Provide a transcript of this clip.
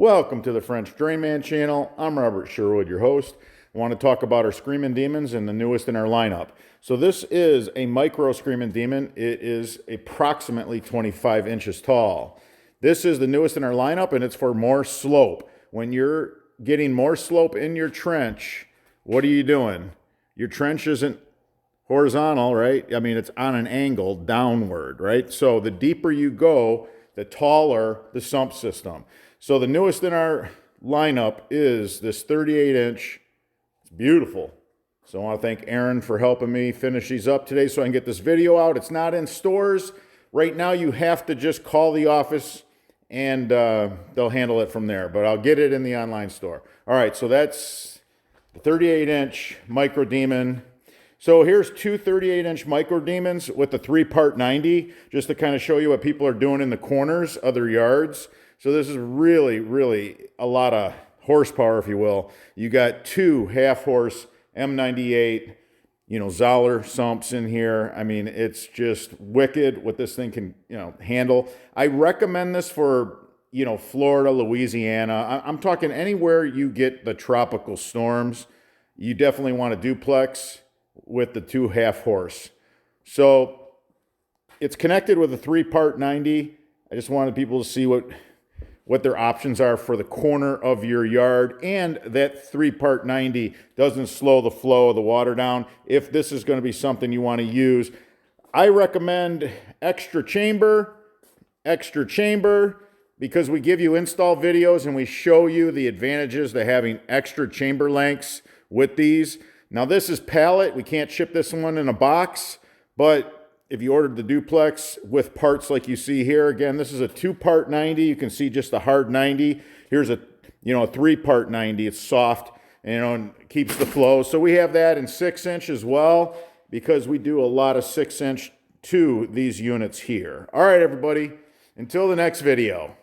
Welcome to the French Drainman channel. I'm Robert Sherwood, your host. I want to talk about our Screaming Demons and the newest in our lineup. So this is a micro Screaming Demon. It is approximately 25 inches tall. This is the newest in our lineup, and it's for more slope. When you're getting more slope in your trench, what are you doing? Your trench isn't horizontal, right? I mean, it's on an angle downward, right? So the deeper you go, the taller the sump system. So the newest in our lineup is this 38-inch. It's beautiful. So I want to thank Aaron for helping me finish these up today so I can get this video out. It's not in stores. Right now you have to just call the office and they'll handle it from there. But I'll get it in the online store. All right, so that's the 38-inch Micro Demon. So here's two 38-inch Micro Demons with the 3-part 90, just to kind of show you what people are doing in the corners of their yards. So this is really a lot of horsepower, if you will. You got two half-horse M98, Zoller sumps in here. I mean, it's just wicked what this thing can, handle. I recommend this for, Florida, Louisiana. I'm talking anywhere you get the tropical storms. You definitely want a duplex with the two half-horse. So it's connected with a 3-part 90. I just wanted people to see what their options are for the corner of your yard, and that 3-part 90 doesn't slow the flow of the water down. If this is going to be something you want to use, I recommend extra chamber, because we give you install videos and we show you the advantages to having extra chamber lengths with these. Now this is pallet. We can't ship this one in a box, but if you ordered the duplex with parts like you see here, again, this is a 2-part 90. You can see just a hard 90. Here's a 3-part 90. It's soft, and keeps the flow. So we have that in 6-inch as well, because we do a lot of 6-inch to these units here. All right, everybody, until the next video.